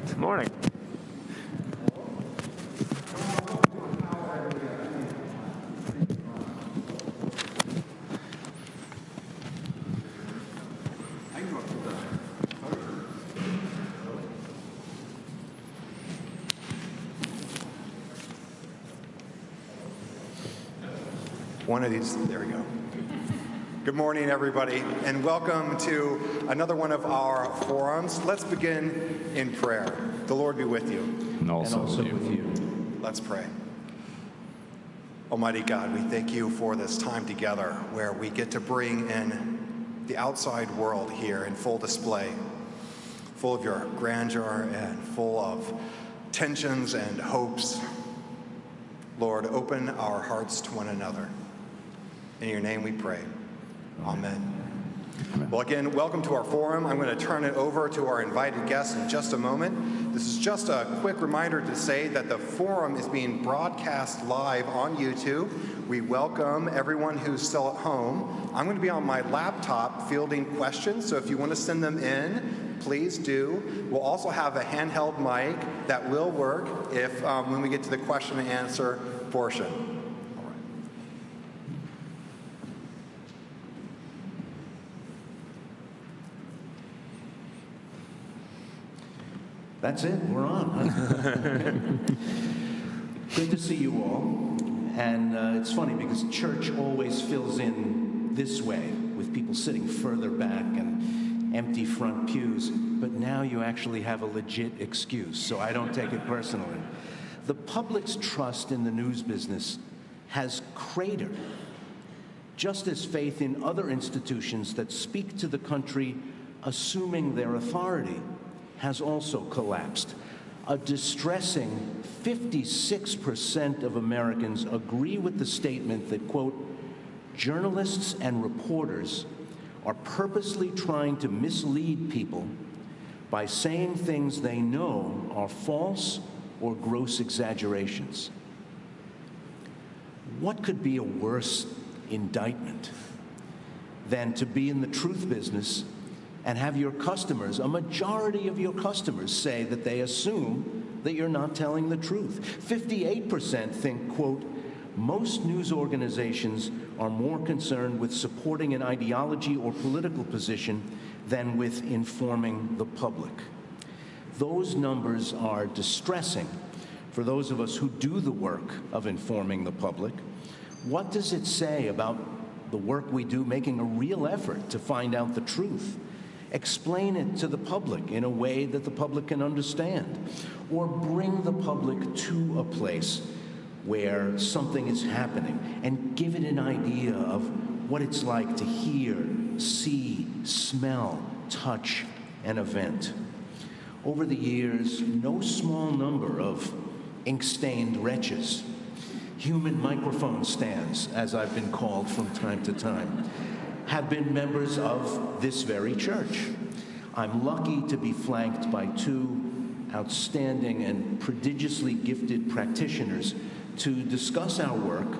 Good morning. One of these, there we go. Good morning, everybody, and welcome to another one of our forums. Let's begin in prayer. The Lord be with you. And also with you. Let's pray. Almighty God, we thank you for this time together where we get to bring in the outside world here in full display, full of your grandeur and full of tensions and hopes. Lord, open our hearts to one another. In your name we pray. Amen. Well, again, welcome to our forum. I'm going to turn it over to our invited guests in just a moment. This is just a quick reminder to say that the forum is being broadcast live on YouTube. We welcome everyone who's still at home. I'm going to be on my laptop fielding questions, so if you want to send them in, please do. We'll also have a handheld mic that will work if when we get to the question and answer portion. That's it, we're on. Good to see you all. And it's funny because church always fills in this way with people sitting further back and empty front pews. But now you actually have a legit excuse, so I don't take it personally. The public's trust in the news business has cratered, just as faith in other institutions that speak to the country assuming their authority has also collapsed. A distressing 56% of Americans agree with the statement that, quote, journalists and reporters are purposely trying to mislead people by saying things they know are false or gross exaggerations. What could be a worse indictment than to be in the truth business and have your customers, a majority of your customers, say that they assume that you're not telling the truth? 58% think, quote, most news organizations are more concerned with supporting an ideology or political position than with informing the public. Those numbers are distressing for those of us who do the work of informing the public. What does it say about the work we do making a real effort to find out the truth? Explain it to the public in a way that the public can understand, or bring the public to a place where something is happening and give it an idea of what it's like to hear, see, smell, touch an event. Over the years, no small number of ink-stained wretches, human microphone stands, as I've been called from time to time, have been members of this very church. I'm lucky to be flanked by two outstanding and prodigiously gifted practitioners to discuss our work,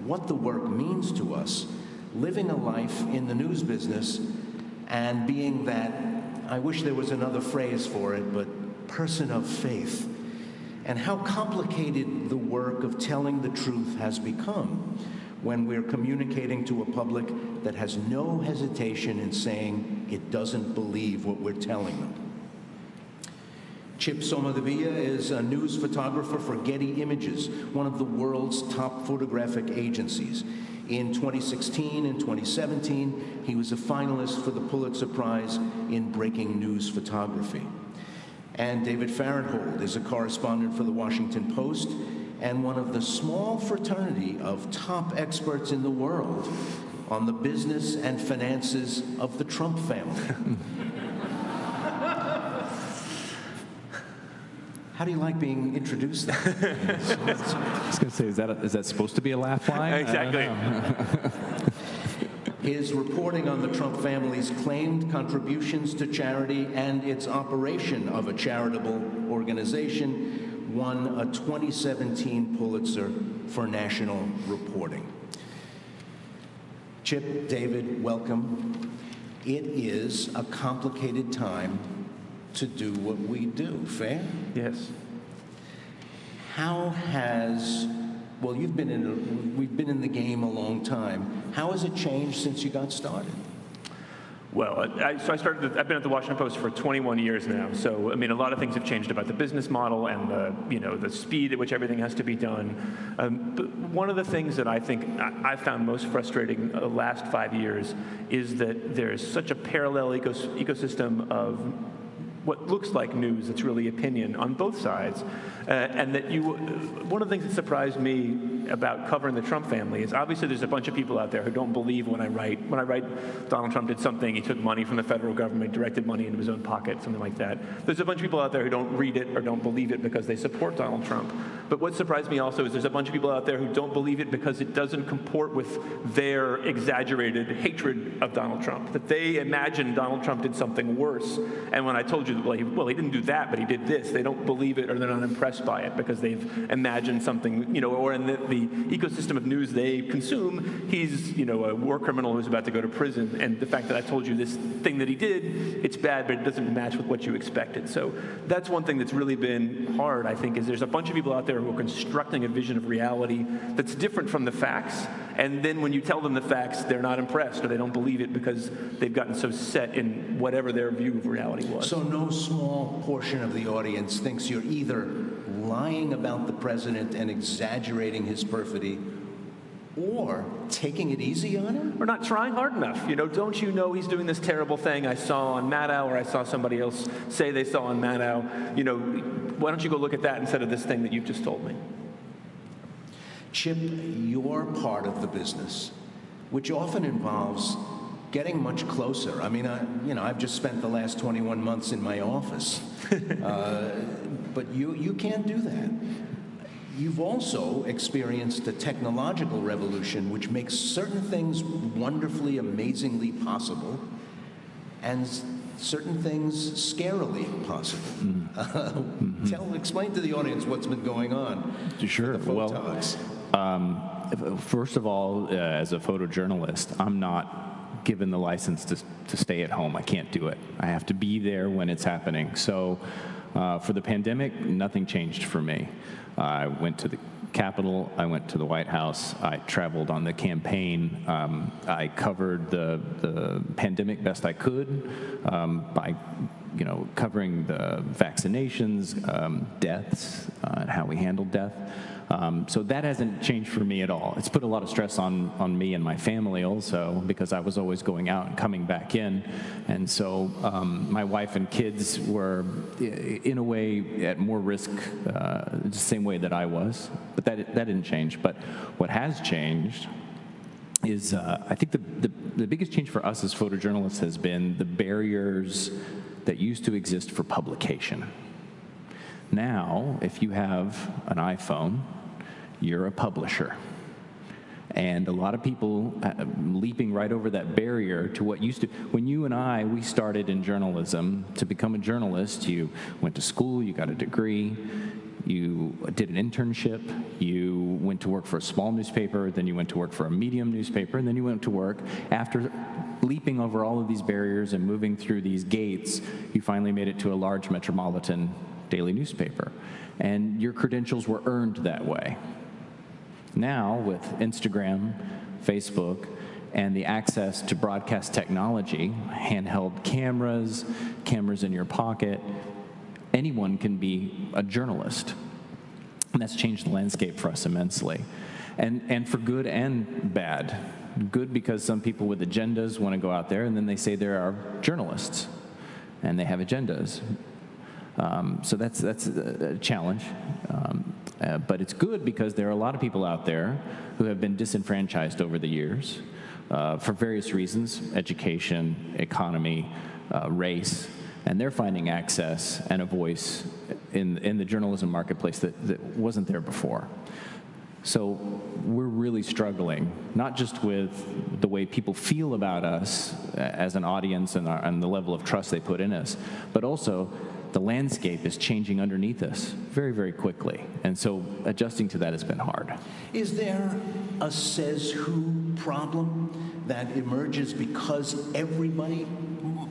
what the work means to us, living a life in the news business, and being that, I wish there was another phrase for it, but person of faith, and how complicated the work of telling the truth has become when we're communicating to a public that has no hesitation in saying it doesn't believe what we're telling them. Chip Somodevilla is a news photographer for Getty Images, one of the world's top photographic agencies. In 2016 and 2017, he was a finalist for the Pulitzer Prize in breaking news photography. And David Fahrenthold is a correspondent for the Washington Post and one of the small fraternity of top experts in the world on the business and finances of the Trump family. How do you like being introduced that? I was going to say, is that supposed to be a laugh line? Exactly. His reporting on the Trump family's claimed contributions to charity and its operation of a charitable organization won a 2017 Pulitzer for national reporting. Chip, David, welcome. It is a complicated time to do what we do. Fair? Yes. How has, well, we've been in the game a long time. How has it changed since you got started? Well, I've been at the Washington Post for 21 years now. So, I mean, a lot of things have changed about the business model and the speed at which everything has to be done. But one of the things that I think I found most frustrating the last 5 years is that there's such a parallel ecosystem of what looks like news that's really opinion on both sides. And that one of the things that surprised me about covering the Trump family is obviously there's a bunch of people out there who don't believe when I write Donald Trump did something, he took money from the federal government, directed money into his own pocket, something like that. There's a bunch of people out there who don't read it or don't believe it because they support Donald Trump. But what surprised me also is there's a bunch of people out there who don't believe it because it doesn't comport with their exaggerated hatred of Donald Trump, that they imagine Donald Trump did something worse. And when I told you, well, he didn't do that, but he did this, they don't believe it or they're not impressed by it because they've imagined something, or in the ecosystem of news they consume, he's, a war criminal who's about to go to prison. And the fact that I told you this thing that he did, it's bad, but it doesn't match with what you expected. So that's one thing that's really been hard, I think, is there's a bunch of people out there who are constructing a vision of reality that's different from the facts. And then when you tell them the facts, they're not impressed or they don't believe it because they've gotten so set in whatever their view of reality was. So no small portion of the audience thinks you're either lying about the president and exaggerating his perfidy or taking it easy on him? Or not trying hard enough. Don't you know he's doing this terrible thing I saw on Maddow or I saw somebody else say they saw on Maddow? Why don't you go look at that instead of this thing that you've just told me? Chip, you're part of the business, which often involves getting much closer. I mean, I've just spent the last 21 months in my office, but you can't do that. You've also experienced a technological revolution which makes certain things wonderfully, amazingly possible, and certain things scarily possible. Explain to the audience what's been going on. Sure. With the photogs. First of all, as a photojournalist, I'm not given the license to stay at home. I can't do it. I have to be there when it's happening. So for the pandemic, nothing changed for me. I went to the Capitol, I went to the White House, I traveled on the campaign, I covered the pandemic best I could by covering the vaccinations, deaths, and how we handled death. So that hasn't changed for me at all. It's put a lot of stress on me and my family also because I was always going out and coming back in. And so my wife and kids were, in a way, at more risk the same way that I was. But that didn't change. But what has changed is I think the biggest change for us as photojournalists has been the barriers that used to exist for publication. Now, if you have an iPhone, you're a publisher. And a lot of people leaping right over that barrier to what used to, when you and we started in journalism, to become a journalist, you went to school, you got a degree, you did an internship, you went to work for a small newspaper, then you went to work for a medium newspaper, and then you went to work. After leaping over all of these barriers and moving through these gates, you finally made it to a large metropolitan daily newspaper. And your credentials were earned that way. Now, with Instagram, Facebook, and the access to broadcast technology, handheld cameras, cameras in your pocket, anyone can be a journalist. And that's changed the landscape for us immensely. And for good and bad. Good because some people with agendas want to go out there, and then they say there are journalists, and they have agendas. So that's a challenge. But it's good because there are a lot of people out there who have been disenfranchised over the years for various reasons, education, economy, race, and they're finding access and a voice in the journalism marketplace that wasn't there before. So we're really struggling, not just with the way people feel about us as an audience and the level of trust they put in us, but also the landscape is changing underneath us very, very quickly. And so adjusting to that has been hard. Is there a says who problem that emerges because everybody,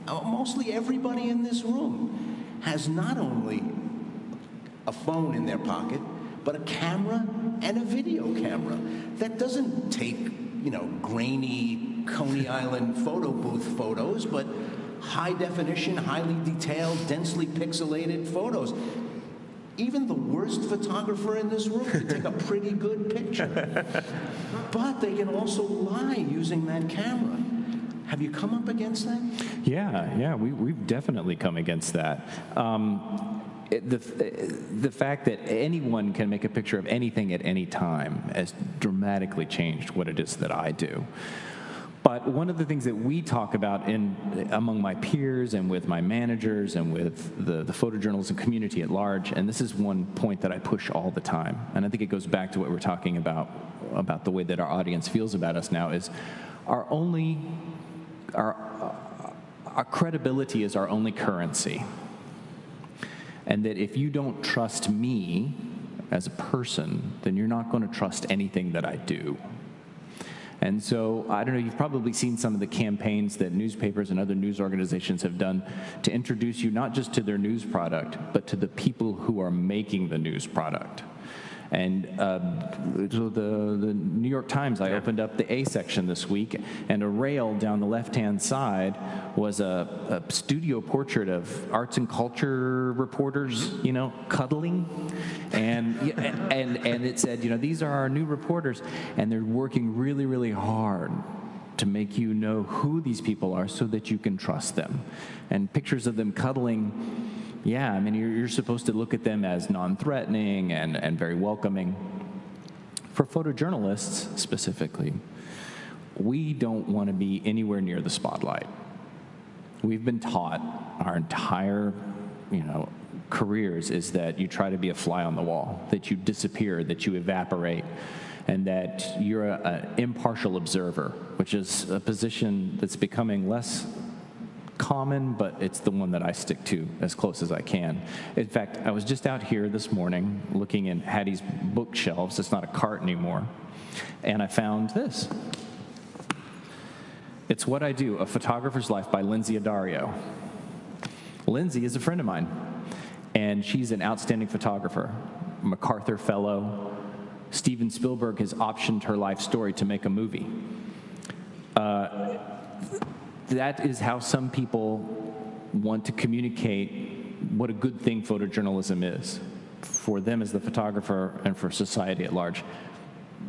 mostly everybody in this room, has not only a phone in their pocket, but a camera and a video camera that doesn't take, grainy Coney Island photo booth photos, but high definition, highly detailed, densely pixelated photos. Even the worst photographer in this room can take a pretty good picture. But they can also lie using that camera. Have you come up against that? Yeah, we've definitely come against that. The fact that anyone can make a picture of anything at any time has dramatically changed what it is that I do. But one of the things that we talk about among my peers and with my managers and with the photojournalism community at large, and this is one point that I push all the time, and I think it goes back to what we're talking about the way that our audience feels about us now, is our credibility is our only currency. And that if you don't trust me as a person, then you're not going to trust anything that I do. And so, I don't know, you've probably seen some of the campaigns that newspapers and other news organizations have done to introduce you not just to their news product, but to the people who are making the news product. And so the New York Times, I opened up the A section this week, and a rail down the left-hand side was a studio portrait of arts and culture reporters, cuddling. And it said, these are our new reporters, and they're working really, really hard to make you know who these people are so that you can trust them. And pictures of them cuddling. Yeah, I mean, you're supposed to look at them as non-threatening and very welcoming. For photojournalists specifically, we don't want to be anywhere near the spotlight. We've been taught our entire, careers is that you try to be a fly on the wall, that you disappear, that you evaporate, and that you're an impartial observer, which is a position that's becoming less common, but it's the one that I stick to as close as I can. In fact, I was just out here this morning looking in Hattie's bookshelves. It's not a cart anymore. And I found this. It's What I Do, A Photographer's Life by Lindsay Addario. Lindsay is a friend of mine, and she's an outstanding photographer, MacArthur Fellow. Steven Spielberg has optioned her life story to make a movie. That is how some people want to communicate what a good thing photojournalism is for them as the photographer and for society at large.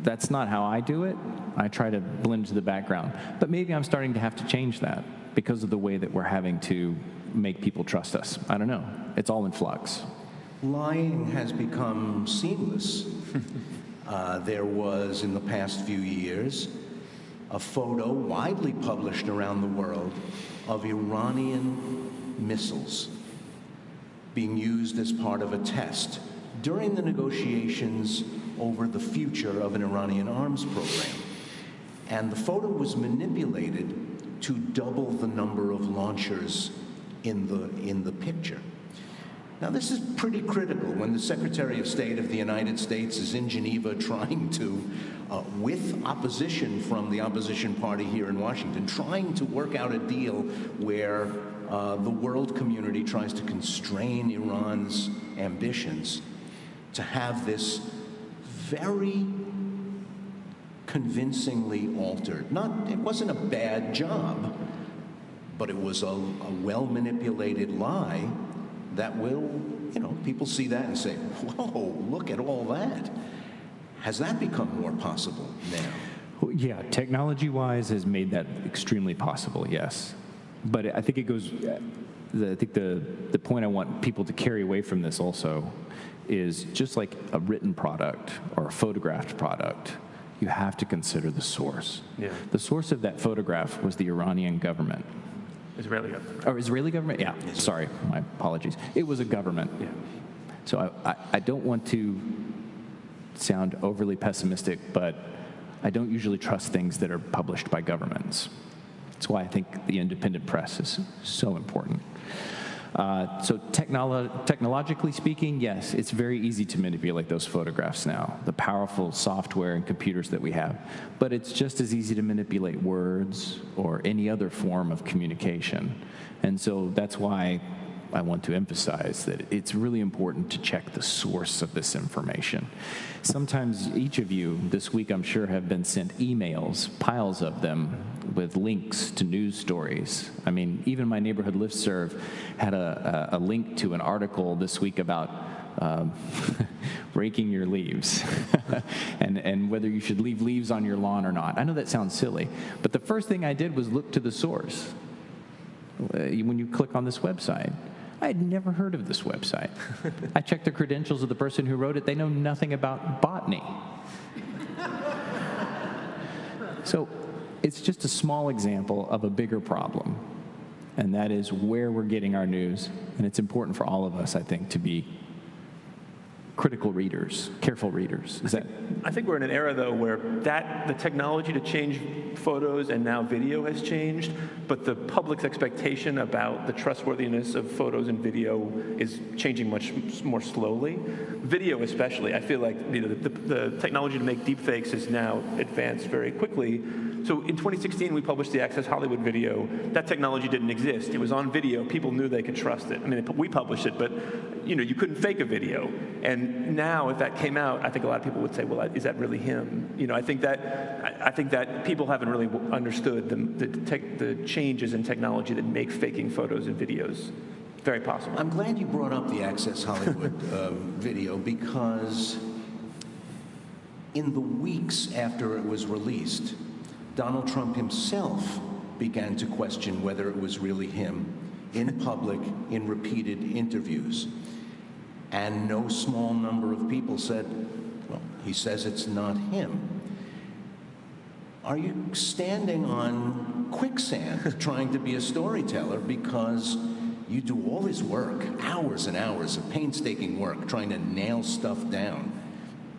That's not how I do it. I try to blend into the background. But maybe I'm starting to have to change that because of the way that we're having to make people trust us. I don't know. It's all in flux. Lying has become seamless. There was, in the past few years, a photo widely published around the world of Iranian missiles being used as part of a test during the negotiations over the future of an Iranian arms program. And the photo was manipulated to double the number of launchers in the picture. Now, this is pretty critical when the Secretary of State of the United States is in Geneva trying to, with opposition from the opposition party here in Washington, trying to work out a deal where the world community tries to constrain Iran's ambitions to have this very convincingly altered. It wasn't a bad job, but it was a well-manipulated lie that will, people see that and say, whoa, look at all that. Has that become more possible now? Well, yeah, technology-wise has made that extremely possible, yes. But I think it goes, I think the point I want people to carry away from this also is just like a written product or a photographed product, you have to consider the source. Yeah. The source of that photograph was the Iranian government. Israeli government. Oh, Israeli government? Yeah, sorry, my apologies. It was a government. Yeah. So I don't want to sound overly pessimistic, but I don't usually trust things that are published by governments. That's why I think the independent press is so important. So technologically speaking, yes, it's very easy to manipulate those photographs now, the powerful software and computers that we have. But it's just as easy to manipulate words or any other form of communication. And so that's why want to emphasize that it's really important to check the source of this information. Sometimes each of you this week, I'm sure, have been sent emails, piles of them, with links to news stories. I mean, even my neighborhood listserv had a link to an article this week about raking your leaves and whether you should leave leaves on your lawn or not. I know that sounds silly, but the first thing I did was look to the source. When you click on this website, I had never heard of this website. I checked the credentials of the person who wrote it. They know nothing about botany. So it's just a small example of a bigger problem, and that is where we're getting our news. And it's important for all of us, I think, to be critical readers, careful readers. I think we're in an era, though, where the technology to change photos and now video has changed, but the public's expectation about the trustworthiness of photos and video is changing much more slowly. Video especially. I feel like the technology to make deepfakes is now advanced very quickly. So in 2016, we published the Access Hollywood video. That technology didn't exist. It was on video. People knew they could trust it. I mean, we published it, but you couldn't fake a video. And now, if that came out, I think a lot of people would say, well, is that really him? I think that people haven't really understood the changes in technology that make faking photos and videos very possible. I'm glad you brought up the Access Hollywood video, because in the weeks after it was released, Donald Trump himself began to question whether it was really him in public, in repeated interviews. And no small number of people said, well, he says it's not him. Are you standing on quicksand trying to be a storyteller because you do all this work, hours and hours of painstaking work, trying to nail stuff down,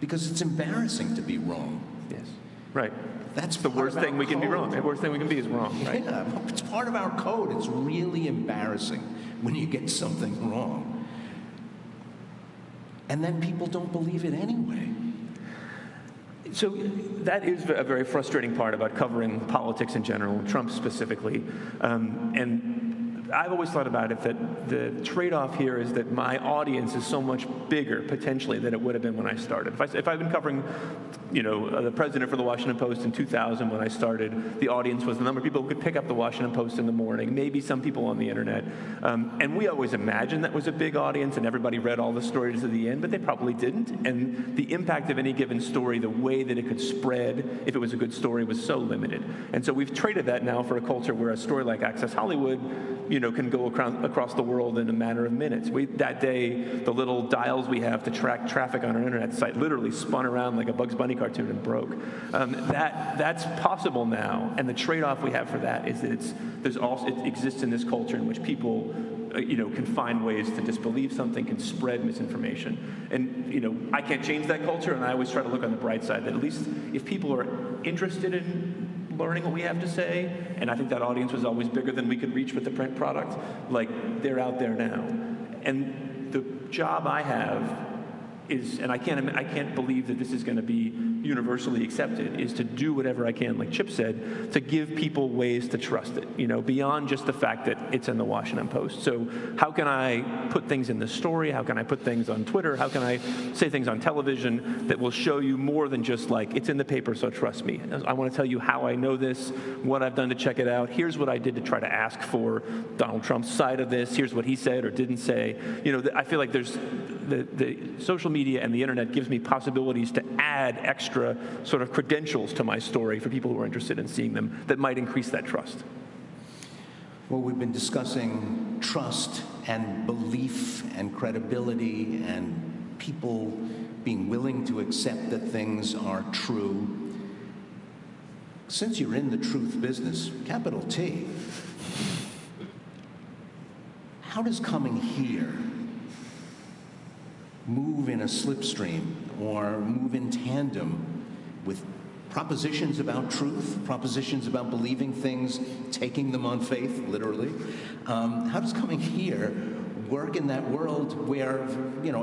because it's embarrassing to be wrong? Yes, right. That's the worst thing we can be wrong. The worst thing we can be is wrong, right? Yeah, it's part of our code. It's really embarrassing when you get something wrong. And then people don't believe it anyway. So that is a very frustrating part about covering politics in general, Trump specifically. And I've always thought about it that the trade-off here is that my audience is so much bigger, potentially, than it would have been when I started. If I'd been covering, the president for the Washington Post in 2000 when I started, the audience was the number of people who could pick up the Washington Post in the morning, maybe some people on the internet. And we always imagined that was a big audience and everybody read all the stories to the end, but they probably didn't. And the impact of any given story, the way that it could spread, if it was a good story, was so limited. And so we've traded that now for a culture where a story like Access Hollywood, can go across the world in a matter of minutes. That day, the little dials we have to track traffic on our internet site literally spun around like a Bugs Bunny cartoon and broke. That's possible now, and the trade-off we have for that is that it exists in this culture in which people can find ways to disbelieve something, can spread misinformation. And, I can't change that culture, and I always try to look on the bright side, that at least if people are interested in learning what we have to say, and I think that audience was always bigger than we could reach with the print product, they're out there now. And the job I have is, and I can't believe that this is going to be universally accepted, is to do whatever I can, like Chip said, to give people ways to trust it, beyond just the fact that it's in the Washington Post. So how can I put things in the story? How can I put things on Twitter? How can I say things on television that will show you more than just it's in the paper, so trust me? I want to tell you how I know this, what I've done to check it out. Here's what I did to try to ask for Donald Trump's side of this. Here's what he said or didn't say. I feel like there's the social media and the internet gives me possibilities to add extra sort of credentials to my story for people who are interested in seeing them that might increase that trust. Well, we've been discussing trust and belief and credibility and people being willing to accept that things are true. Since you're in the truth business, capital T, how does coming here move in a slipstream or move in tandem with propositions about truth, propositions about believing things, taking them on faith, literally? How does coming here work in that world where,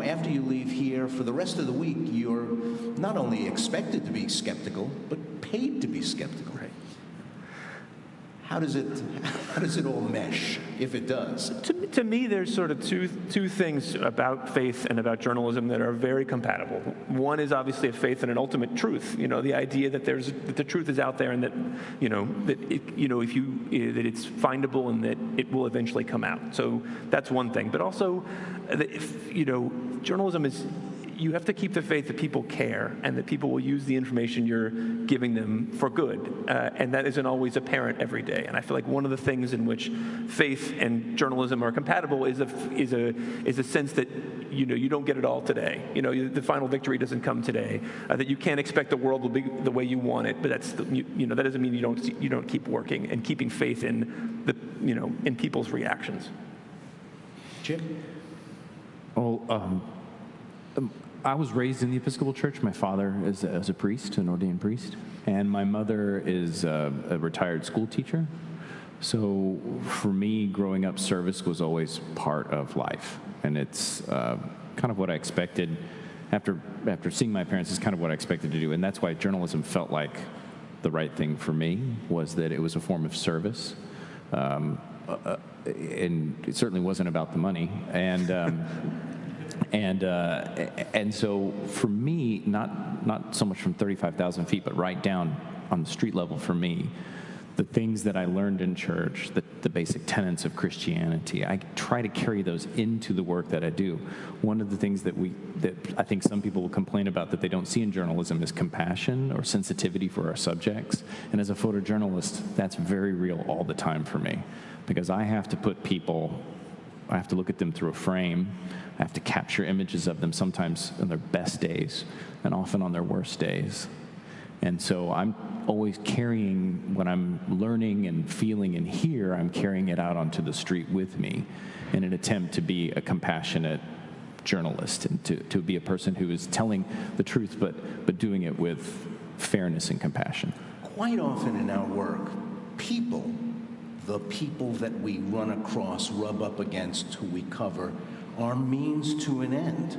after you leave here, for the rest of the week, you're not only expected to be skeptical, but paid to be skeptical? Right. how does it all mesh, if it does? To me, there's sort of two things about faith and about journalism that are very compatible. One is obviously a faith in an ultimate truth. The idea that the truth is out there, and that that it's findable and that it will eventually come out. So that's one thing. But also, journalism is. You have to keep the faith that people care and that people will use the information you're giving them for good, and that isn't always apparent every day. And I feel like one of the things in which faith and journalism are compatible is a sense that you don't get it all today. The final victory doesn't come today. That you can't expect the world will be the way you want it, but that doesn't mean you don't keep working and keeping faith in in people's reactions. Chip? Well, I was raised in the Episcopal Church. My father is a priest, an ordained priest, and my mother is a retired school teacher. So for me, growing up, service was always part of life, and it's kind of what I expected. After seeing my parents, it's kind of what I expected to do, and that's why journalism felt like the right thing for me, was that it was a form of service, and it certainly wasn't about the money, and so for me, not so much from 35,000 feet, but right down on the street level for me, the things that I learned in church, the basic tenets of Christianity, I try to carry those into the work that I do. One of the things that I think some people will complain about that they don't see in journalism is compassion or sensitivity for our subjects. And as a photojournalist, that's very real all the time for me, because I have to look at them through a frame. I have to capture images of them, sometimes on their best days and often on their worst days. And so I'm always carrying what I'm learning and feeling in here, I'm carrying it out onto the street with me in an attempt to be a compassionate journalist and to be a person who is telling the truth, but doing it with fairness and compassion. Quite often in our work, the people that we run across, rub up against, who we cover, are means to an end.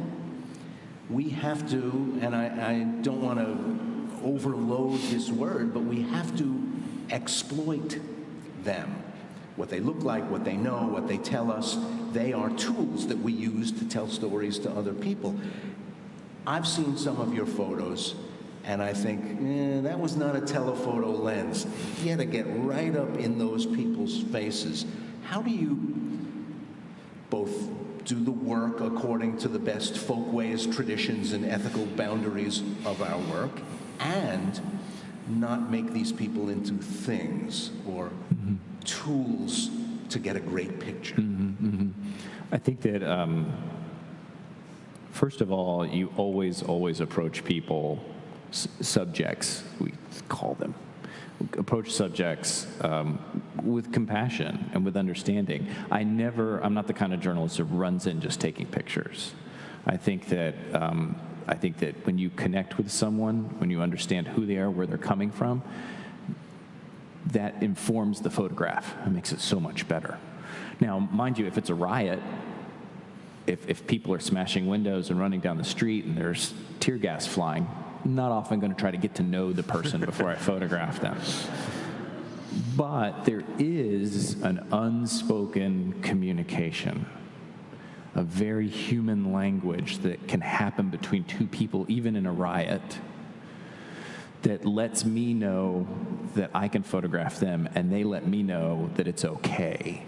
We have to, and I don't want to overload this word, but we have to exploit them. What they look like, what they know, what they tell us, they are tools that we use to tell stories to other people. I've seen some of your photos, and I think, that was not a telephoto lens. You had to get right up in those people's faces. How do you both do the work according to the best folkways, traditions, and ethical boundaries of our work, and not make these people into things or tools to get a great picture? I think that, first of all, you always approach people, subjects, we call them, approach subjects with compassion and with understanding. I'm not the kind of journalist that runs in just taking pictures. I think that when you connect with someone, when you understand who they are, where they're coming from, that informs the photograph. It makes it so much better. Now, mind you, if it's a riot, if people are smashing windows and running down the street and there's tear gas flying, I'm not often going to try to get to know the person before I photograph them. But there is an unspoken communication, a very human language that can happen between two people, even in a riot, that lets me know that I can photograph them, and they let me know that it's okay.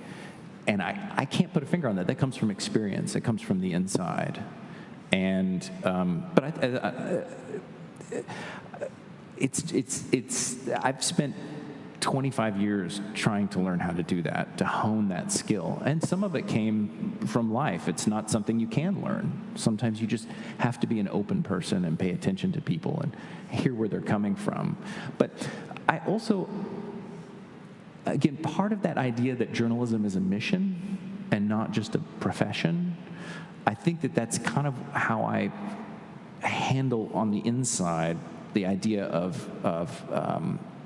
And I can't put a finger on that. That comes from experience. It comes from the inside. And I've spent 25 years trying to learn how to do that, to hone that skill. And some of it came from life. It's not something you can learn. Sometimes you just have to be an open person and pay attention to people and hear where they're coming from. But I also, again, part of that idea that journalism is a mission and not just a profession, I think that that's kind of how I handle on the inside the idea of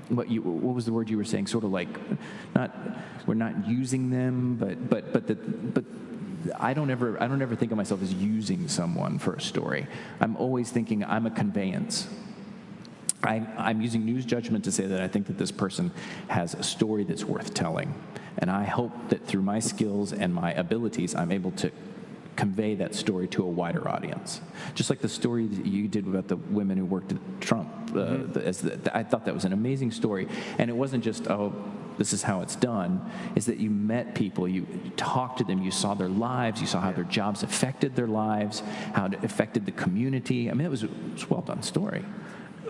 what was the word you were saying? Sort of like, we're not using them, but I don't ever think of myself as using someone for a story. I'm always thinking I'm a conveyance. I'm using news judgment to say that I think that this person has a story that's worth telling. And I hope that through my skills and my abilities, I'm able to convey that story to a wider audience. Just like the story that you did about the women who worked at Trump. I thought that was an amazing story. And it wasn't just, oh, this is how it's done, is that you met people, you talked to them, you saw their lives, you saw how their jobs affected their lives, how it affected the community. I mean, it was a well-done story.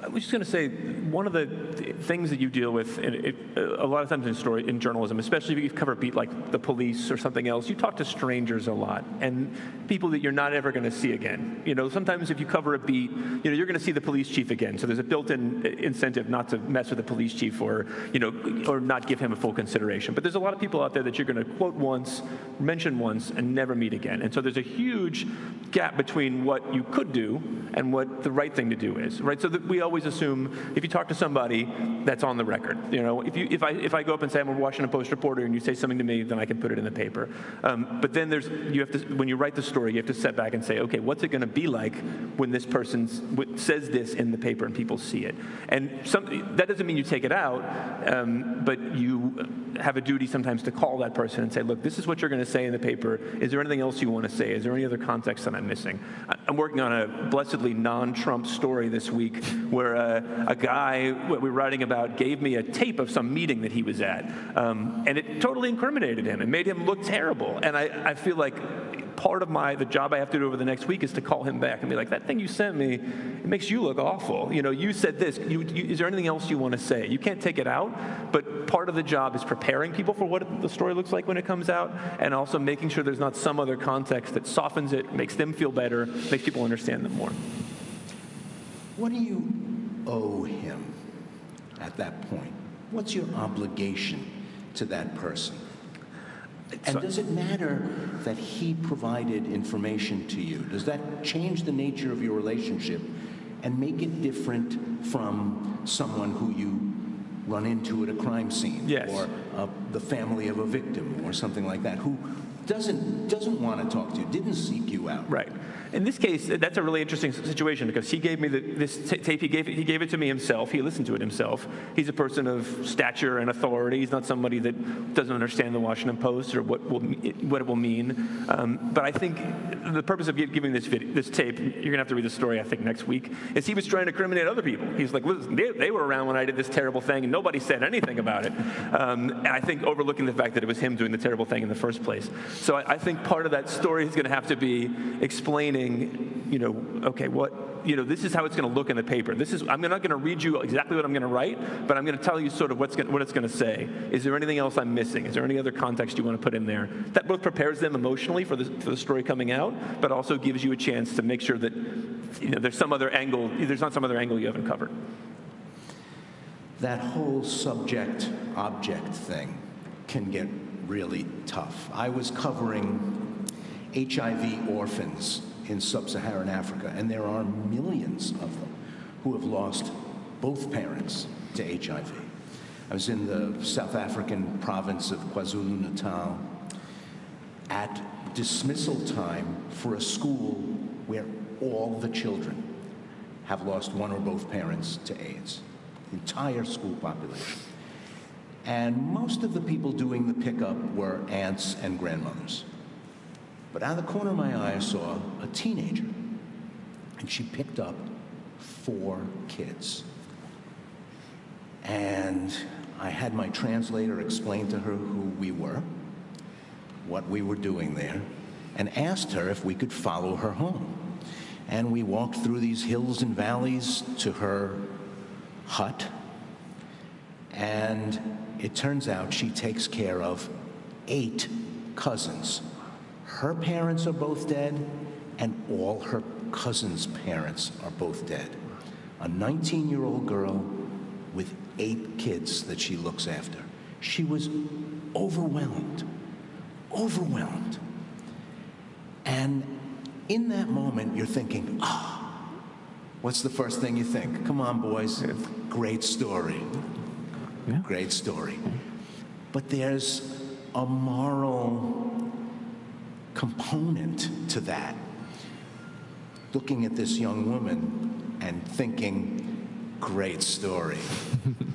I was just going to say, one of the things that you deal with a lot of times in journalism, especially if you cover a beat like the police or something else, you talk to strangers a lot and people that you're not ever going to see again. You know, sometimes if you cover a beat, you know, you're going to see the police chief again. So there's a built-in incentive not to mess with the police chief or, you know, or not give him a full consideration. But there's a lot of people out there that you're going to quote once, mention once, and never meet again. And so there's a huge gap between what you could do and what the right thing to do is, right? So that we always assume if you talk to somebody, that's on the record. You know, if I go up and say I'm a Washington Post reporter and you say something to me, then I can put it in the paper. But then you have to, when you write the story, you have to step back and say, okay, what's it going to be like when this person says this in the paper and people see it? And that doesn't mean you take it out, but you have a duty sometimes to call that person and say, look, this is what you're going to say in the paper. Is there anything else you want to say? Is there any other context that I'm missing? I'm working on a blessedly non-Trump story this week where a guy we were writing about gave me a tape of some meeting that he was at, and it totally incriminated him and made him look terrible. And I feel like part of the job I have to do over the next week is to call him back and be like, that thing you sent me, it makes you look awful. You know, you said this. Is there anything else you want to say? You can't take it out, but part of the job is preparing people for what the story looks like when it comes out, and also making sure there's not some other context that softens it, makes them feel better, makes people understand them more. What do you owe him at that point? What's your obligation to that person? And does it matter that he provided information to you? Does that change the nature of your relationship and make it different from someone who you run into at a crime scene? Yes. Or the family of a victim or something like that, who doesn't want to talk to you, didn't seek you out? Right. In this case, that's a really interesting situation because he gave me this tape. He gave it to me himself. He listened to it himself. He's a person of stature and authority. He's not somebody that doesn't understand the Washington Post or what it will mean. But I think the purpose of giving this tape, you're going to have to read the story, I think, next week, is he was trying to criminate other people. He's like, listen, they were around when I did this terrible thing, and nobody said anything about it. And I think overlooking the fact that it was him doing the terrible thing in the first place. So I think part of that story is going to have to be explaining, you know, okay, this is how it's going to look in the paper. I'm not going to read you exactly what I'm going to write, but I'm going to tell you sort of what it's going to say. Is there anything else I'm missing? Is there any other context you want to put in there? That both prepares them emotionally for the story coming out, but also gives you a chance to make sure that, you know, there's not some other angle you haven't covered. That whole subject-object thing can get really tough. I was covering HIV orphans in sub-Saharan Africa, and there are millions of them who have lost both parents to HIV. I was in the South African province of KwaZulu-Natal at dismissal time for a school where all the children have lost one or both parents to AIDS, the entire school population. And most of the people doing the pickup were aunts and grandmothers. But out of the corner of my eye, I saw a teenager, and she picked up 4 kids. And I had my translator explain to her who we were, what we were doing there, and asked her if we could follow her home. And we walked through these hills and valleys to her hut, and it turns out she takes care of 8 cousins. Her parents are both dead, and all her cousins' parents are both dead. A 19-year-old girl with 8 kids that she looks after. She was overwhelmed. And in that moment, you're thinking, what's the first thing you think? Come on, boys, great story. Yeah. Great story. But there's a moral component to that. Looking at this young woman and thinking, great story.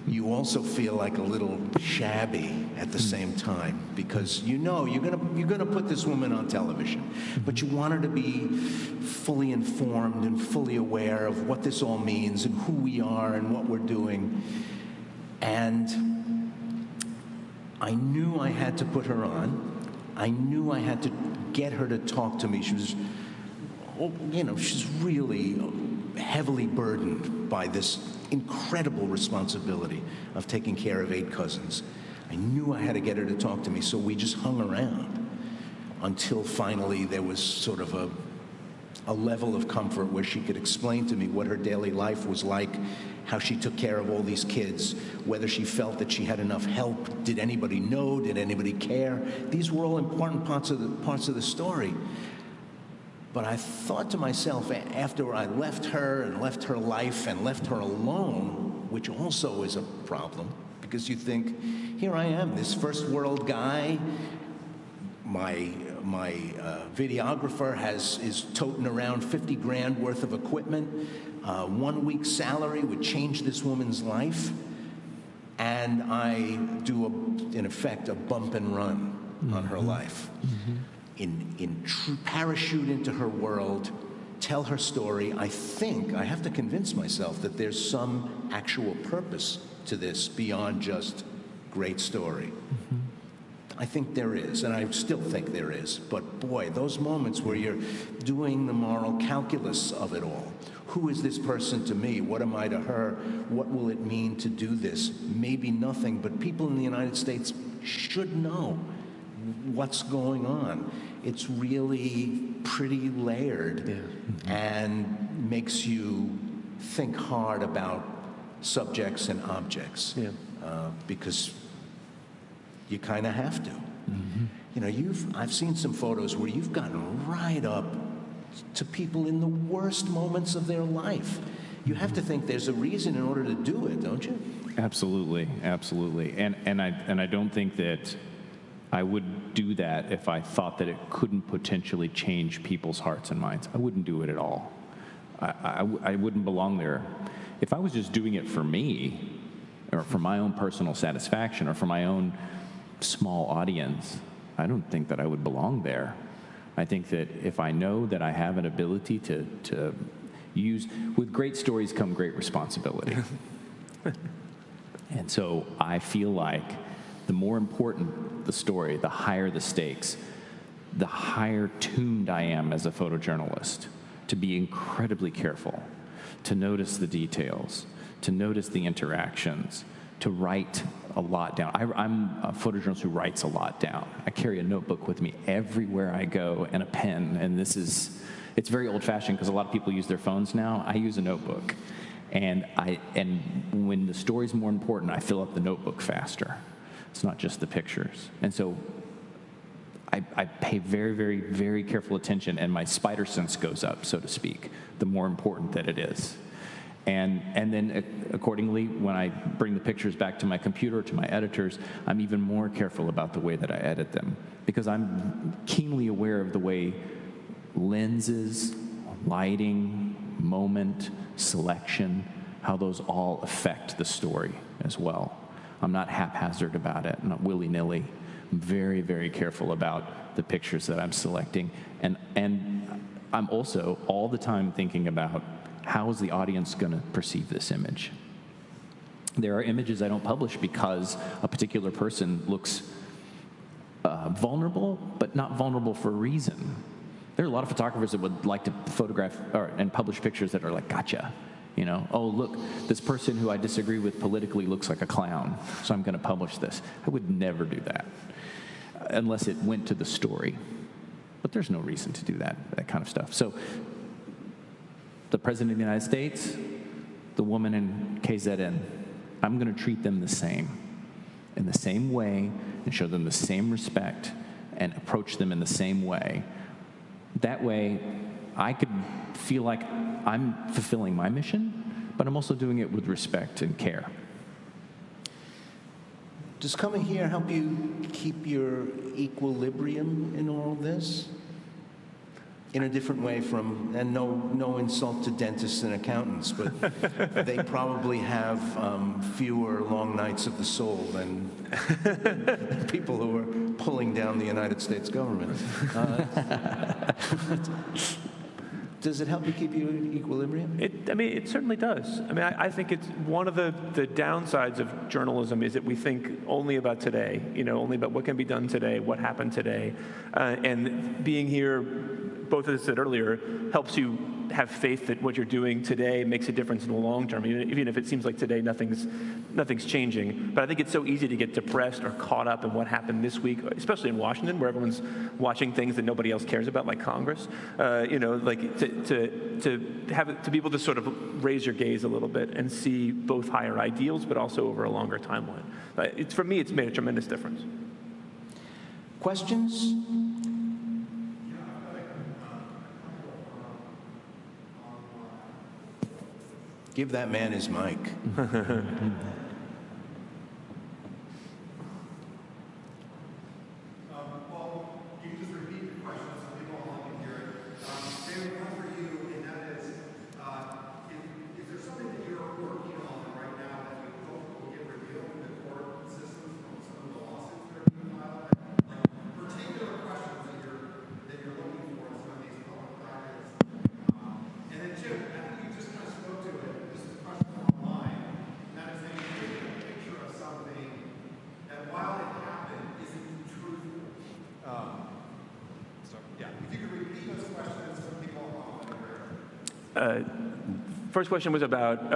You also feel like a little shabby at the same time because you know you're gonna put this woman on television, but you want her to be fully informed and fully aware of what this all means and who we are and what we're doing. And I knew I had to put her on. I knew I had to get her to talk to me. She was, she's really heavily burdened by this incredible responsibility of taking care of 8 cousins. I knew I had to get her to talk to me, so we just hung around until finally there was sort of a level of comfort where she could explain to me what her daily life was like, how she took care of all these kids, whether she felt that she had enough help, did anybody know, did anybody care. These were all important parts of the story. But I thought to myself, after I left her and left her life and left her alone, which also is a problem, because you think, here I am, this first world guy, my videographer is toting around 50 grand worth of equipment. 1 week's salary would change this woman's life. And I do, in effect, a bump and run on her life. In true parachute into her world, tell her story. I think I have to convince myself that there's some actual purpose to this beyond just great story. I think there is, and I still think there is. But boy, those moments where you're doing the moral calculus of it all. Who is this person to me? What am I to her? What will it mean to do this? Maybe nothing, but people in the United States should know what's going on. It's really pretty layered and makes you think hard about subjects and objects because you kind of have to. I've seen some photos where you've gotten right up to people in the worst moments of their life. You have to think there's a reason in order to do it, don't you? Absolutely, absolutely. And I don't think that I would do that if I thought that it couldn't potentially change people's hearts and minds. I wouldn't do it at all. I wouldn't belong there. If I was just doing it for me, or for my own personal satisfaction, or for my own small audience, I don't think that I would belong there. I think that if I know that I have an ability to use, with great stories come great responsibility. And so I feel like the more important the story, the higher the stakes, the higher tuned I am as a photojournalist to be incredibly careful, to notice the details, to notice the interactions, to write a lot down. I'm a photojournalist who writes a lot down. I carry a notebook with me everywhere I go and a pen, and it's very old-fashioned because a lot of people use their phones now. I use a notebook. And when the story's more important, I fill up the notebook faster. It's not just the pictures. And so I pay very, very, very careful attention, and my spider sense goes up, so to speak, the more important that it is. And then accordingly, when I bring the pictures back to my computer, to my editors, I'm even more careful about the way that I edit them, because I'm keenly aware of the way lenses, lighting, moment, selection, how those all affect the story as well. I'm not haphazard about it. I'm not willy-nilly. I'm very, very careful about the pictures that I'm selecting. And I'm also all the time thinking about how is the audience going to perceive this image. There are images I don't publish because a particular person looks vulnerable, but not vulnerable for a reason. There are a lot of photographers that would like to photograph and publish pictures that are like, gotcha. Oh, look, this person who I disagree with politically looks like a clown, so I'm going to publish this. I would never do that unless it went to the story. But there's no reason to do that kind of stuff. So the President of the United States, the woman in KZN, I'm going to treat them the same, in the same way, and show them the same respect, and approach them in the same way. That way, I could feel like I'm fulfilling my mission, but I'm also doing it with respect and care. Does coming here help you keep your equilibrium in all this? in a different way from, and no insult to dentists and accountants, but they probably have fewer long nights of the soul than people who are pulling down the United States government. Does it help you keep you in equilibrium? It certainly does. I think it's one of the downsides of journalism is that we think only about today, only about what can be done today, what happened today. And being here, both as I said earlier, helps you have faith that what you're doing today makes a difference in the long term, even if it seems like today nothing's changing. But I think it's so easy to get depressed or caught up in what happened this week, especially in Washington, where everyone's watching things that nobody else cares about, like Congress. To be able to sort of raise your gaze a little bit and see both higher ideals, but also over a longer timeline. For me, it's made a tremendous difference. Questions? Give that man his mic. First question was about,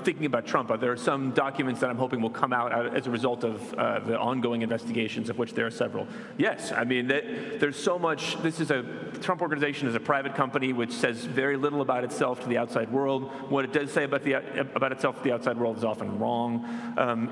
thinking about Trump, there are some documents that I'm hoping will come out as a result of the ongoing investigations, of which there are several. Yes, there's so much. Trump Organization is a private company which says very little about itself to the outside world. What it does say about itself to the outside world is often wrong.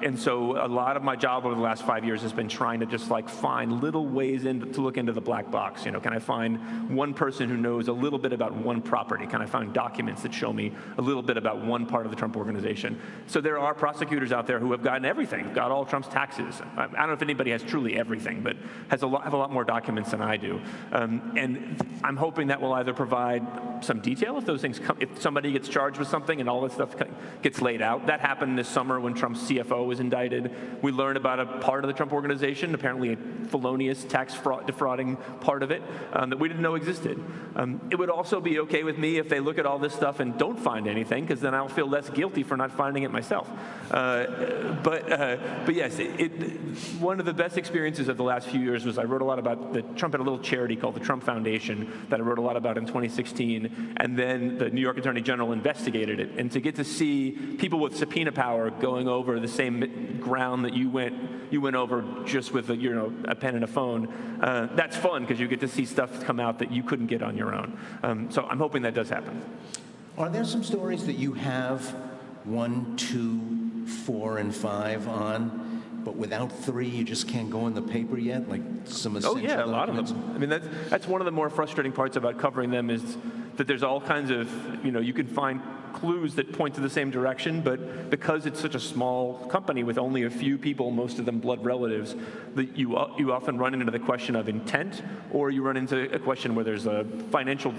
And so a lot of my job over the last 5 years has been trying to just find little ways to look into the black box. Can I find one person who knows a little bit about one property? Can I find documents that show me a little bit about one part of the Trump Organization? So there are prosecutors out there who have gotten everything, got all Trump's taxes. I don't know if anybody has truly everything, but have a lot more documents than I do. And I'm hoping that will either provide some detail if those things come, if somebody gets charged with something and all that stuff gets laid out. That happened this summer when Trump's CFO was indicted. We learned about a part of the Trump Organization, apparently a felonious tax defrauding part of it, that we didn't know existed. It would also be okay with me if they look at all this stuff and don't find anything, because then I'll feel less guilty for not finding it myself. But yes, one of the best experiences of the last few years was I wrote a lot about Trump had a little charity called the Trump Foundation that I wrote a lot about in 2016, and then the New York Attorney General investigated it. And to get to see people with subpoena power going over the same ground that you went over just with a pen and a phone, that's fun because you get to see stuff come out that you couldn't get on your own. So I'm hoping that does happen. Are there some stories that you have 1, 2, 4, and 5 on, but without 3 you just can't go in the paper yet? Like some essential a lot documents? of them. That's one of the more frustrating parts about covering them is that there's all kinds of, you can find clues that point to the same direction, but because it's such a small company with only a few people, most of them blood relatives, that you often run into the question of intent, or you run into a question where there's a financial,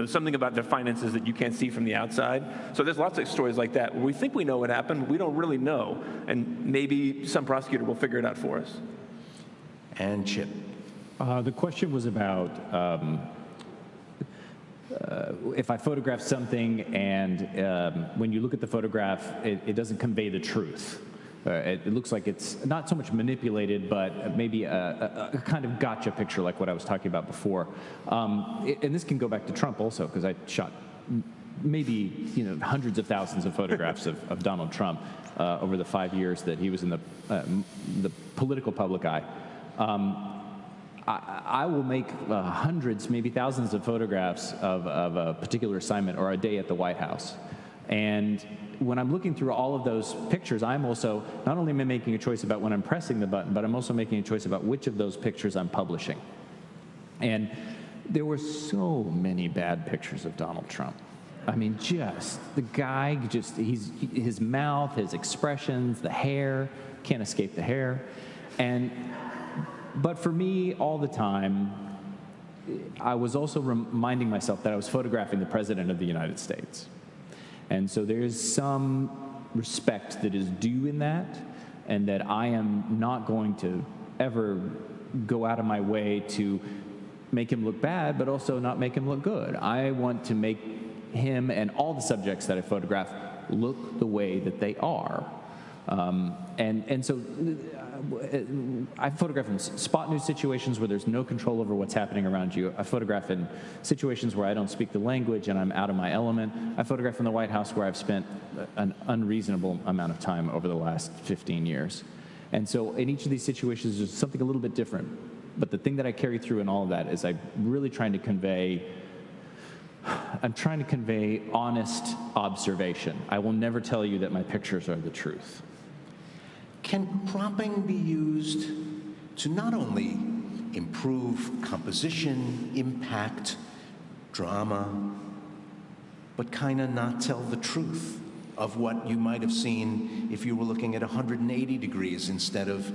something about their finances that you can't see from the outside. So there's lots of stories like that where we think we know what happened, but we don't really know, and maybe some prosecutor will figure it out for us. And Chip. The question was about if I photograph something and when you look at the photograph, it doesn't convey the truth. It looks like it's not so much manipulated, but maybe a kind of gotcha picture like what I was talking about before. And this can go back to Trump also, because I shot maybe hundreds of thousands of photographs of Donald Trump over the 5 years that he was in the political public eye. I will make hundreds, maybe thousands of photographs of a particular assignment or a day at the White House. And when I'm looking through all of those pictures, I'm also, not only am I making a choice about when I'm pressing the button, but I'm also making a choice about which of those pictures I'm publishing. And there were so many bad pictures of Donald Trump. Just the guy, his mouth, his expressions, the hair, can't escape the hair. But for me, all the time, I was also reminding myself that I was photographing the President of the United States. And so there is some respect that is due in that, and that I am not going to ever go out of my way to make him look bad, but also not make him look good. I want to make him and all the subjects that I photograph look the way that they are. And so I photograph in spot news situations where there's no control over what's happening around you. I photograph in situations where I don't speak the language and I'm out of my element. I photograph in the White House where I've spent an unreasonable amount of time over the last 15 years. And so in each of these situations, there's something a little bit different. But the thing that I carry through in all of that is I'm really trying to convey honest observation. I will never tell you that my pictures are the truth. Can cropping be used to not only improve composition, impact, drama, but kind of not tell the truth of what you might have seen if you were looking at 180 degrees instead of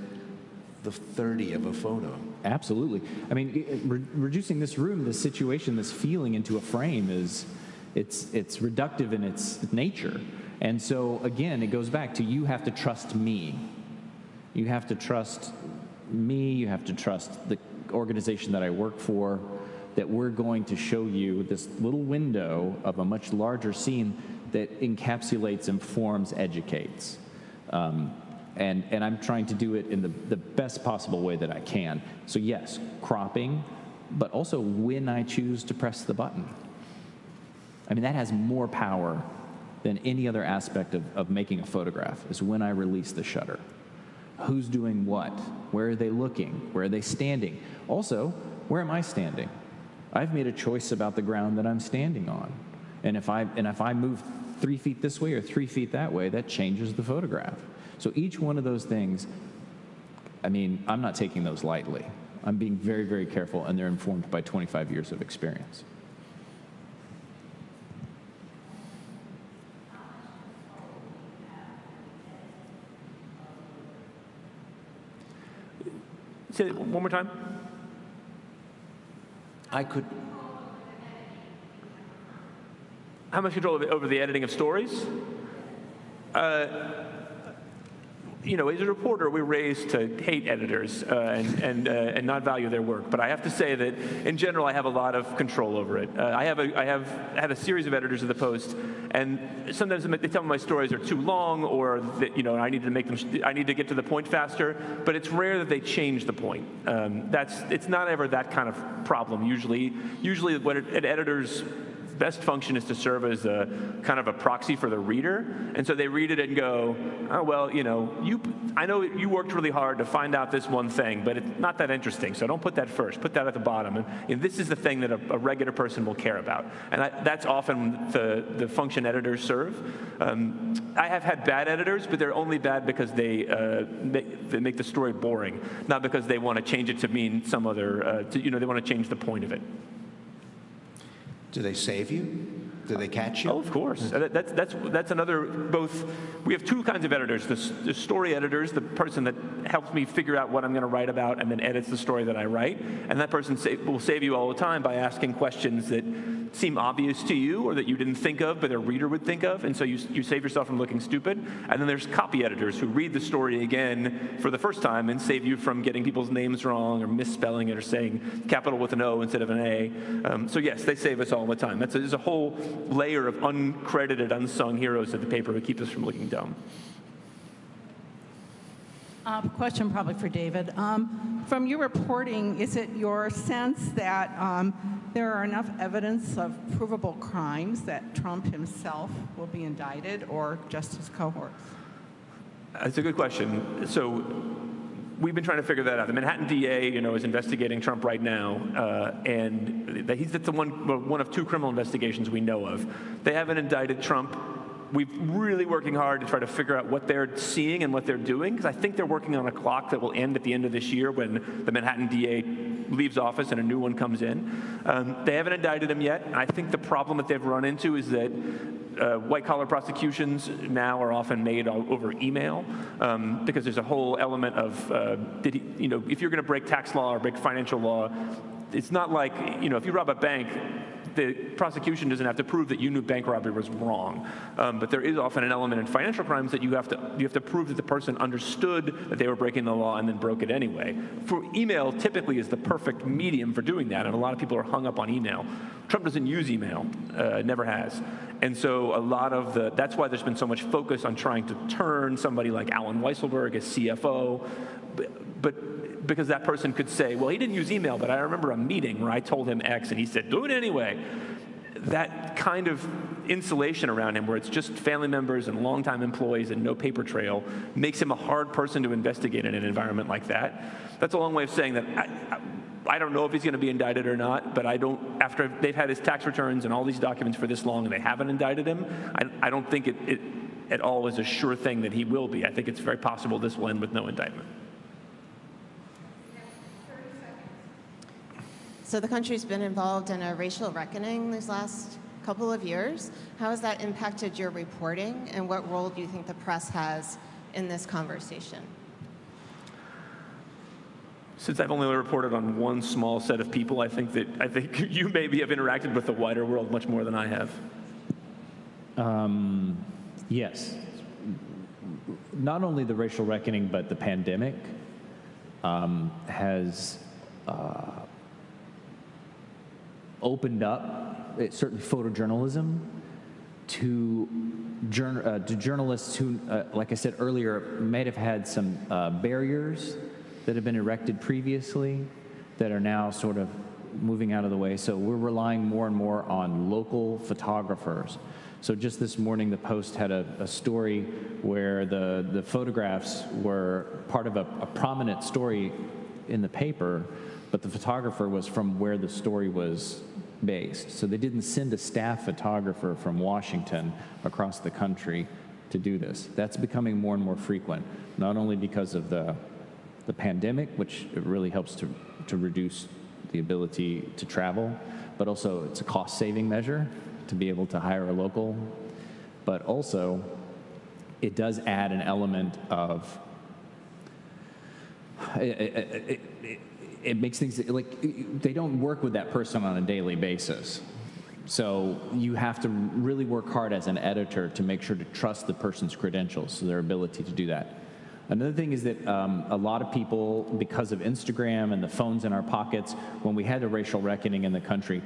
the 30 of a photo? Absolutely. I mean, reducing this room, this situation, this feeling into a frame it's reductive in its nature. And so again, it goes back to you have to trust me. You have to trust me, you have to trust the organization that I work for, that we're going to show you this little window of a much larger scene that encapsulates, informs, educates. And I'm trying to do it in the best possible way that I can. So yes, cropping, but also when I choose to press the button. I mean, that has more power than any other aspect of making a photograph, is when I release the shutter. Who's doing what? Where are they looking? Where are they standing? Also, where am I standing? I've made a choice about the ground that I'm standing on. And if I move 3 feet this way or 3 feet that way, that changes the photograph. So each one of those things, I mean, I'm not taking those lightly. I'm being very, very careful, and they're informed by 25 years of experience. Say it one more time. How much control over the editing of stories? You know, as a reporter, we're raised to hate editors and not value their work. But I have to say that, in general, I have a lot of control over it. I have had a series of editors of the Post, and sometimes they tell me my stories are too long, or that I need to get to the point faster. But it's rare that they change the point. It's not ever that kind of problem. Usually, what an editor's best function is to serve as a kind of a proxy for the reader, and so they read it and go, oh, well, I know you worked really hard to find out this one thing, but it's not that interesting, so don't put that first, put that at the bottom, and this is the thing that a regular person will care about, and that's often the function editors serve. I have had bad editors, but they're only bad because they make the story boring, not because they want to change it to mean some other, they want to change the point of it. Do they save you? Do they catch you? Oh, of course. That's another, we have two kinds of editors. The story editors, the person that helps me figure out what I'm going to write about and then edits the story that I write. And that person will save you all the time by asking questions that seem obvious to you or that you didn't think of, but a reader would think of. And so you save yourself from looking stupid. And then there's copy editors who read the story again for the first time and save you from getting people's names wrong or misspelling it or saying capital with an O instead of an A. So yes, they save us all the time. There's a whole layer of uncredited, unsung heroes of the paper who keep us from looking dumb. Question probably for David. From your reporting, is it your sense that there are enough evidence of provable crimes that Trump himself will be indicted, or just his cohorts? That's a good question. So we've been trying to figure that out. The Manhattan DA, is investigating Trump right now, and that's one of two criminal investigations we know of. They haven't indicted Trump. We're really working hard to try to figure out what they're seeing and what they're doing, because I think they're working on a clock that will end at the end of this year when the Manhattan DA leaves office and a new one comes in. They haven't indicted him yet. And I think the problem that they've run into is that white-collar prosecutions now are often made over email, because there's a whole element of, if you're going to break tax law or break financial law, it's not like, if you rob a bank, the prosecution doesn't have to prove that you knew bank robbery was wrong. But there is often an element in financial crimes that you have to prove that the person understood that they were breaking the law and then broke it anyway. For email, typically is the perfect medium for doing that, and a lot of people are hung up on email. Trump doesn't use email, never has. And so that's why there's been so much focus on trying to turn somebody like Alan Weisselberg as CFO, but because that person could say, well, he didn't use email, but I remember a meeting where I told him X and he said, do it anyway. That kind of insulation around him, where it's just family members and longtime employees and no paper trail, makes him a hard person to investigate in an environment like that. That's a long way of saying that I don't know if he's going to be indicted or not, but after they've had his tax returns and all these documents for this long and they haven't indicted him, I don't think it at all is a sure thing that he will be. I think it's very possible this will end with no indictment. So the country's been involved in a racial reckoning these last couple of years. How has that impacted your reporting, and what role do you think the press has in this conversation? Since I've only reported on one small set of people, I think you maybe have interacted with the wider world much more than I have. Yes. Not only the racial reckoning, but the pandemic has opened up, certainly photojournalism, to journalists who, like I said earlier, might have had some barriers that have been erected previously that are now sort of moving out of the way. So we're relying more and more on local photographers. So just this morning, the Post had a story where the photographs were part of a prominent story in the paper, but the photographer was from where the story was based. So they didn't send a staff photographer from Washington across the country to do this. That's becoming more and more frequent, not only because of the pandemic, which it really helps to reduce the ability to travel, but also it's a cost-saving measure to be able to hire a local, but also it does add an element of it makes things like they don't work with that person on a daily basis. So you have to really work hard as an editor to make sure to trust the person's credentials, so their ability to do that. Another thing is that a lot of people, because of Instagram and the phones in our pockets, when we had a racial reckoning in the country,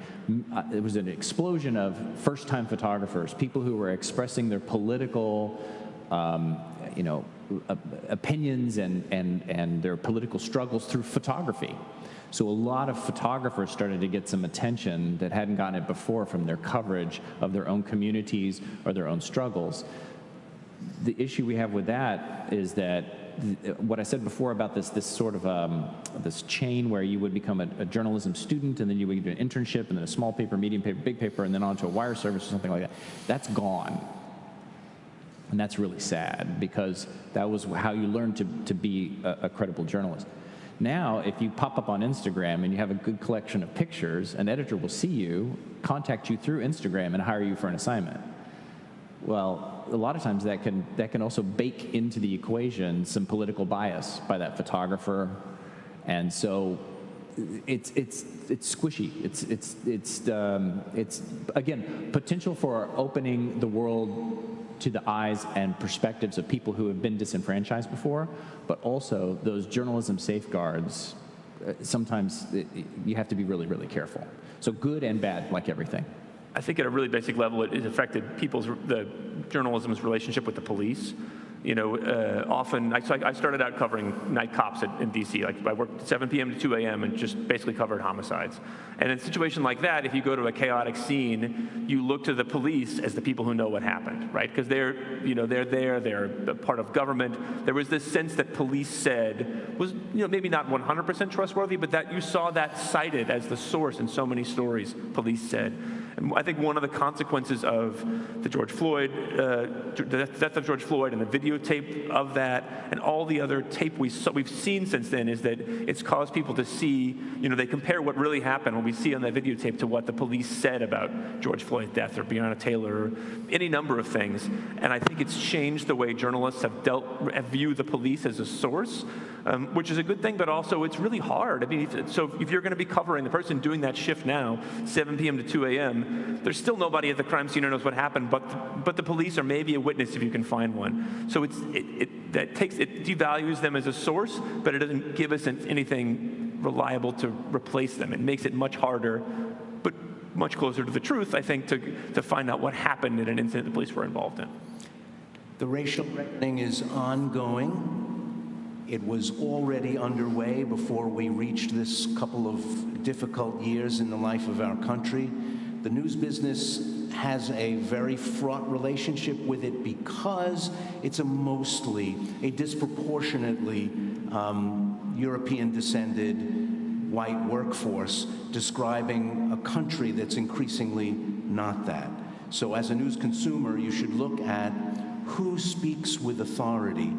it was an explosion of first-time photographers, people who were expressing their political opinions and their political struggles through photography. So a lot of photographers started to get some attention that hadn't gotten it before from their coverage of their own communities or their own struggles. The issue we have with that is that what I said before about this sort of this chain where you would become a journalism student and then you would do an internship and then a small paper, medium paper, big paper, and then onto a wire service or something like that. That's gone. And that's really sad, because that was how you learned to be a credible journalist. Now, if you pop up on Instagram and you have a good collection of pictures, an editor will see you, contact you through Instagram, and hire you for an assignment. Well, a lot of times that can also bake into the equation some political bias by that photographer, and so it's squishy. It's again potential for opening the world to the eyes and perspectives of people who have been disenfranchised before, but also those journalism safeguards. Sometimes you have to be really, really careful. So good and bad, like everything. I think at a really basic level, it affected the journalism's relationship with the police. Often, I started out covering night cops in D.C. I worked 7 p.m. to 2 a.m. and just basically covered homicides. And in a situation like that, if you go to a chaotic scene, you look to the police as the people who know what happened, right? Because they're there, they're a part of government. There was this sense that police said was, maybe not 100% trustworthy, but that you saw that cited as the source in so many stories, police said. And I think one of the consequences of the the death of George Floyd and the videotape of that and all the other tape we've seen since then is that it's caused people to see, they compare what really happened, what we see on that videotape, to what the police said about George Floyd's death or Breonna Taylor, or any number of things. And I think it's changed the way journalists have viewed the police as a source, which is a good thing, but also it's really hard. I mean, if you're going to be covering the person doing that shift now, 7 p.m. to 2 a.m., there's still nobody at the crime scene who knows what happened, but the police are maybe a witness if you can find one. So it devalues them as a source, but it doesn't give us anything reliable to replace them. It makes it much harder, but much closer to the truth, I think, to find out what happened in an incident the police were involved in. The racial reckoning is ongoing. It was already underway before we reached this couple of difficult years in the life of our country. The news business has a very fraught relationship with it because it's a disproportionately European-descended white workforce describing a country that's increasingly not that. So as a news consumer, you should look at who speaks with authority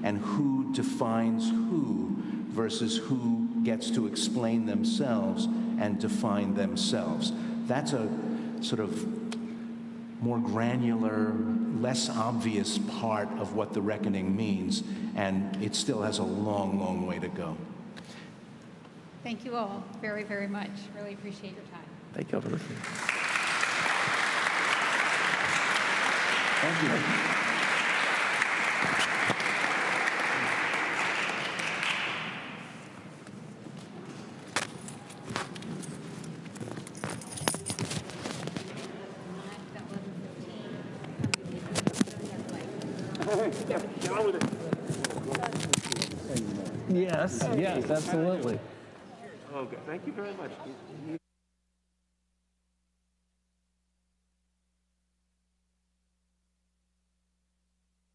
and who defines who versus who gets to explain themselves and define themselves. That's a sort of more granular, less obvious part of what the reckoning means, and it still has a long, long way to go. Thank you all very, very much. Really appreciate your time. Thank you all for listening. Thank you. Yes, absolutely. Oh, good. Thank you very much.